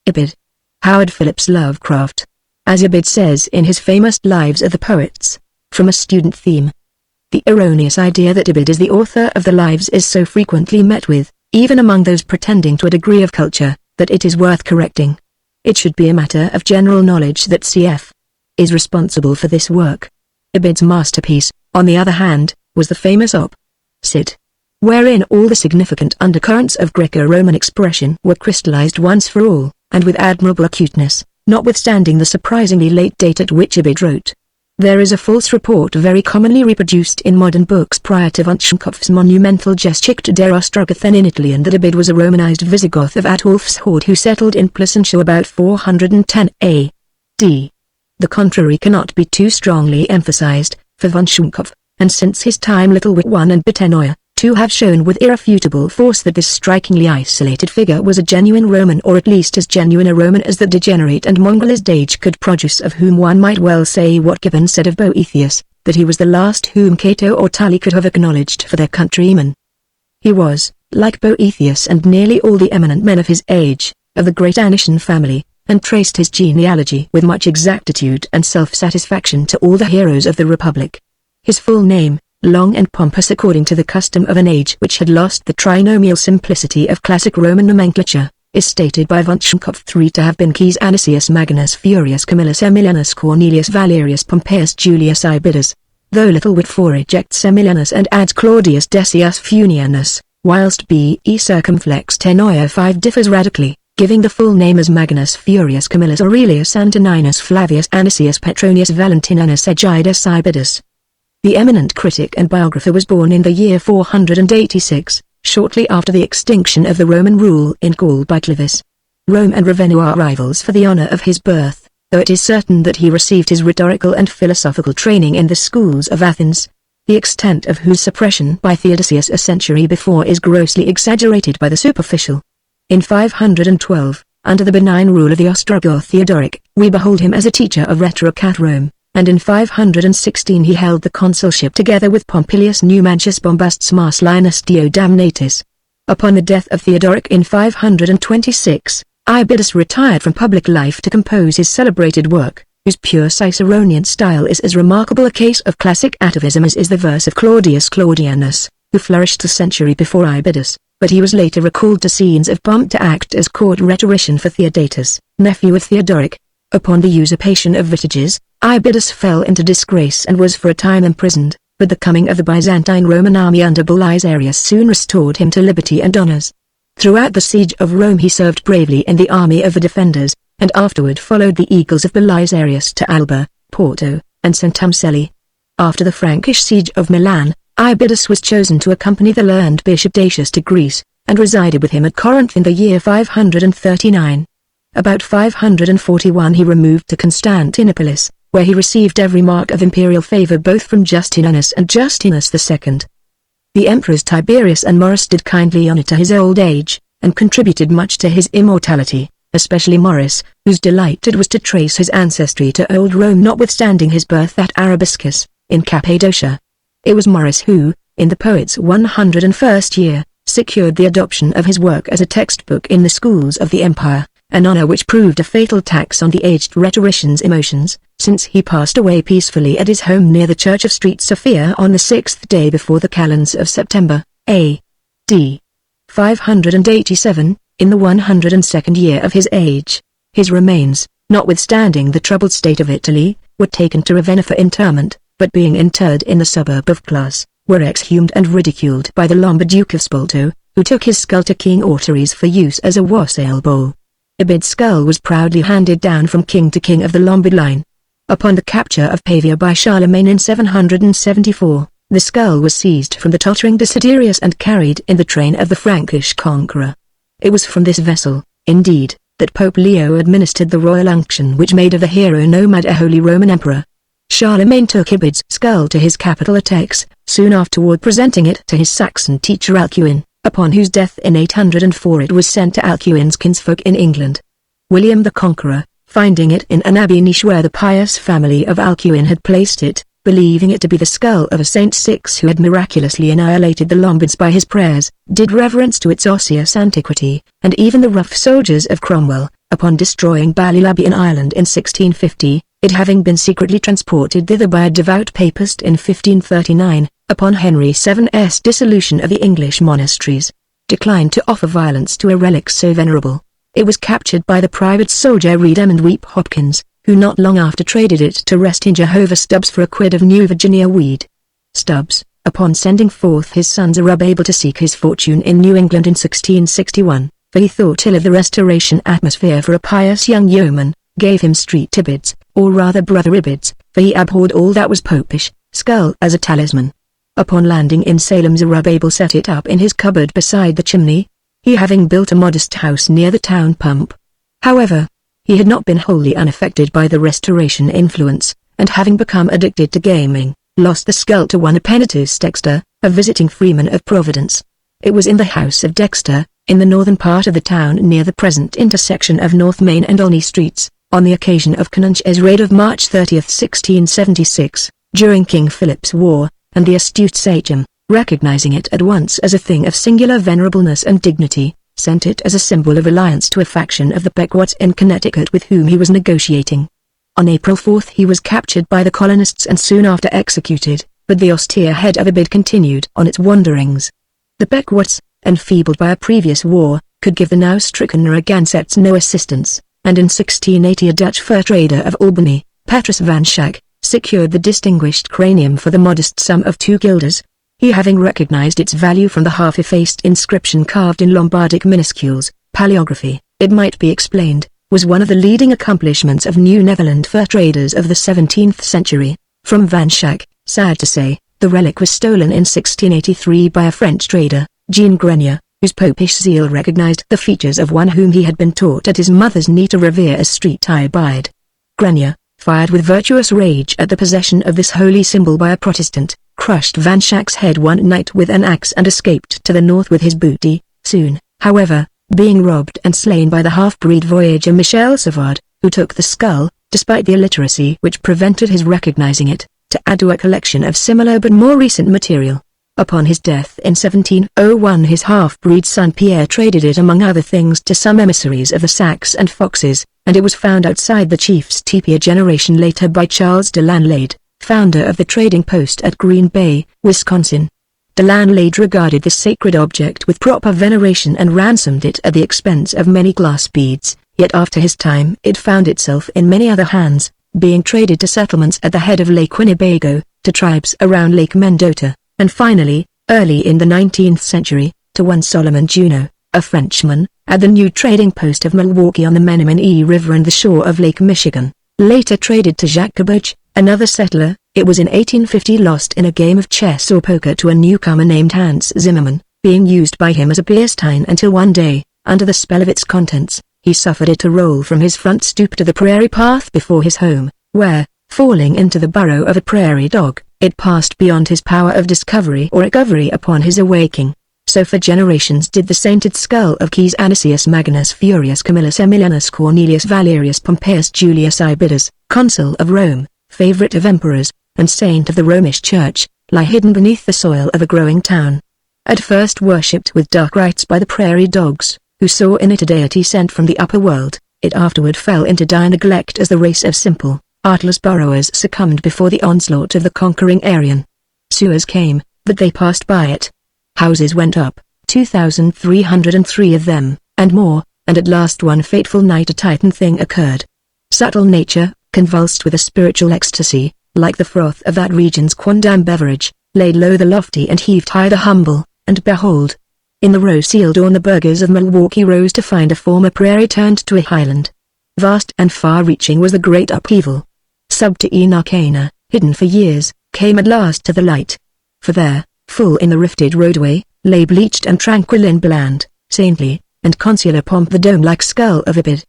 Ibid. Howard Phillips Lovecraft. As Ibid says in his famous Lives of the Poets, from a student theme. The erroneous idea that Ibid is the author of the Lives is so frequently met with, even among those pretending to a degree of culture, that it is worth correcting. It should be a matter of general knowledge that cf. is responsible for this work. Ibid's masterpiece, on the other hand, was the famous Op. Cit. wherein all the significant undercurrents of Greco-Roman expression were crystallized once for all, and with admirable acuteness, notwithstanding the surprisingly late date at which Ibid wrote. There is a false report very commonly reproduced in modern books prior to von Schönkoff's monumental Geschichte der Ostrogoths in Italy, and that Ibid was a Romanized Visigoth of Ataulf's horde who settled in Placentia about 410 A.D. The contrary cannot be too strongly emphasized, for von Schönkoff, and since his time Little Wit 1 and Bitenoyer, 2 have shown with irrefutable force that this strikingly isolated figure was a genuine Roman, or at least as genuine a Roman as the degenerate and mongrelized age could produce, of whom one might well say what Gibbon said of Boethius, that he was the last whom Cato or Tully could have acknowledged for their countryman. He was, like Boethius and nearly all the eminent men of his age, of the great Anician family, and traced his genealogy with much exactitude and self-satisfaction to all the heroes of the Republic. His full name, long and pompous according to the custom of an age which had lost the trinomial simplicity of classic Roman nomenclature, is stated by von Schönkoff III to have been Quis Anicius Magnus Furius Camillus Aemilianus Cornelius Valerius Pompeius Julius Ibidus, though Little Wit 4 rejects Aemilianus and adds Claudius Decius Funianus, whilst B. E. Circumflex Tenoyer 5 differs radically, giving the full name as Magnus Furius Camillus Aurelius Antoninus Flavius Anicius Petronius Valentinus Aegidus Ibidus. The eminent critic and biographer was born in the year 486, shortly after the extinction of the Roman rule in Gaul by Clovis. Rome and Ravenna are rivals for the honor of his birth, though it is certain that he received his rhetorical and philosophical training in the schools of Athens, the extent of whose suppression by Theodosius a century before is grossly exaggerated by the superficial. In 512, under the benign rule of the Ostrogoth Theodoric, we behold him as a teacher of rhetoric at Rome, and in 516 he held the consulship together with Pompilius Numantius Bombastus Marcellinus Dio Damnatus. Upon the death of Theodoric in 526, Ibidus retired from public life to compose his celebrated work, whose pure Ciceronian style is as remarkable a case of classic atavism as is the verse of Claudius Claudianus, who flourished a century before Ibidus, but he was later recalled to scenes of pomp to act as court rhetorician for Theodatus, nephew of Theodoric. Upon the usurpation of Vitiges, Ibidus fell into disgrace and was for a time imprisoned, but the coming of the Byzantine Roman army under Belisarius soon restored him to liberty and honors. Throughout the siege of Rome he served bravely in the army of the defenders, and afterward followed the eagles of Belisarius to Alba, Porto, and Santumcelli. After the Frankish siege of Milan, Ibidus was chosen to accompany the learned Bishop Dacius to Greece, and resided with him at Corinth in the year 539. About 541 he removed to Constantinopolis, where he received every mark of imperial favor both from Justinus and Justinus II. The emperors Tiberius and Maurus did kindly honor to his old age, and contributed much to his immortality, especially Maurus, whose delight it was to trace his ancestry to old Rome notwithstanding his birth at Arabiscus, in Cappadocia. It was Maurus who, in the poet's 101st year, secured the adoption of his work as a textbook in the schools of the empire, an honor which proved a fatal tax on the aged rhetorician's emotions, since he passed away peacefully at his home near the Church of St. Sophia on the 6th day before the calends of September, A.D. 587, in the 102nd year of his age. His remains, notwithstanding the troubled state of Italy, were taken to Ravenna for interment, but being interred in the suburb of Class, were exhumed and ridiculed by the Lombard Duke of Spolto, who took his skull to King Orteres for use as a wassail bowl. Ibid's skull was proudly handed down from king to king of the Lombard line. Upon the capture of Pavia by Charlemagne in 774, the skull was seized from the tottering Desiderius and carried in the train of the Frankish conqueror. It was from this vessel, indeed, that Pope Leo administered the royal unction which made of the hero nomad a Holy Roman Emperor. Charlemagne took Ibid's skull to his capital at Aix, soon afterward presenting it to his Saxon teacher Alcuin, upon whose death in 804 it was sent to Alcuin's kinsfolk in England. William the Conqueror, finding it in an abbey niche where the pious family of Alcuin had placed it, believing it to be the skull of a Saint Six who had miraculously annihilated the Lombards by his prayers, did reverence to its osseous antiquity, and even the rough soldiers of Cromwell, upon destroying Ballylabbey in Ireland in 1650, it having been secretly transported thither by a devout papist in 1539, upon Henry VII's dissolution of the English monasteries, declined to offer violence to a relic so venerable. It was captured by the private soldier Edmund Weep Hopkins, who not long after traded it to Rest in Jehovah Stubbs for a quid of New Virginia weed. Stubbs, upon sending forth his son Zerubbabel to seek his fortune in New England in 1661, for he thought ill of the Restoration atmosphere for a pious young yeoman, gave him street Ibids, or rather brother Ibids, for he abhorred all that was popish, skull as a talisman. Upon landing in Salem Zerubbabel set it up in his cupboard beside the chimney, he having built a modest house near the town pump. However, he had not been wholly unaffected by the Restoration influence, and having become addicted to gaming, lost the skull to one Appenitus Dexter, a visiting freeman of Providence. It was in the house of Dexter, in the northern part of the town near the present intersection of North Main and Olney Streets, on the occasion of Canunch's raid of March 30, 1676, during King Philip's War, and the astute sachem, recognizing it at once as a thing of singular venerableness and dignity, sent it as a symbol of alliance to a faction of the Pequots in Connecticut with whom he was negotiating. On April 4 he was captured by the colonists and soon after executed, but the austere head of Ibid continued on its wanderings. The Pequots, enfeebled by a previous war, could give the now stricken Narragansetts no assistance, and in 1680 a Dutch fur trader of Albany, Petrus van Schack, secured the distinguished cranium for the modest sum of 2 guilders. He having recognized its value from the half-effaced inscription carved in Lombardic minuscules, paleography, it might be explained, was one of the leading accomplishments of New Netherland fur traders of the 17th century. From Van Schack, sad to say, the relic was stolen in 1683 by a French trader, Jean Grenier, whose popish zeal recognized the features of one whom he had been taught at his mother's knee to revere as street Ibid. Grenier, fired with virtuous rage at the possession of this holy symbol by a Protestant, crushed Van Schack's head one night with an axe and escaped to the north with his booty, soon, however, being robbed and slain by the half-breed voyager Michel Savard, who took the skull, despite the illiteracy which prevented his recognizing it, to add to a collection of similar but more recent material. Upon his death in 1701 his half-breed son Pierre traded it among other things to some emissaries of the Sacs and Foxes, and it was found outside the chief's teepee a generation later by Charles de Lanlade, founder of the trading post at Green Bay, Wisconsin. De Lanlade regarded this sacred object with proper veneration and ransomed it at the expense of many glass beads, yet after his time it found itself in many other hands, being traded to settlements at the head of Lake Winnebago, to tribes around Lake Mendota, and finally, early in the 19th century, to one Solomon Juno, a Frenchman, at the new trading post of Milwaukee on the Menominee River and the shore of Lake Michigan. Later traded to Jacques Caboche, another settler. It was in 1850 lost in a game of chess or poker to a newcomer named Hans Zimmermann, being used by him as a beerstein until one day, under the spell of its contents, he suffered it to roll from his front stoop to the prairie path before his home, where, falling into the burrow of a prairie dog, it passed beyond his power of discovery or recovery upon his awaking. So for generations did the sainted skull of Caius Anicius Magnus Furius Camillus Aemilianus Cornelius Valerius Pompeius Julius Ibidus, consul of Rome, favorite of emperors, and saint of the Romish Church, lie hidden beneath the soil of a growing town. At first worshipped with dark rites by the prairie dogs, who saw in it a deity sent from the upper world, it afterward fell into dire neglect as the race of simple, artless burrowers succumbed before the onslaught of the conquering Aryan. Sewers came, but they passed by it. Houses went up, 2,303 of them, and more, and at last one fateful night a Titan thing occurred. Subtle nature, convulsed with a spiritual ecstasy, like the froth of that region's quondam beverage, laid low the lofty and heaved high the humble, and behold, in the rose-sealed dawn the burghers of Milwaukee rose to find a former prairie turned to a highland. Vast and far-reaching was the great upheaval. Subterranean arcana, hidden for years, came at last to the light. For there, full in the rifted roadway, lay bleached and tranquil in bland, saintly, and consular pomp the dome-like skull of Ibid,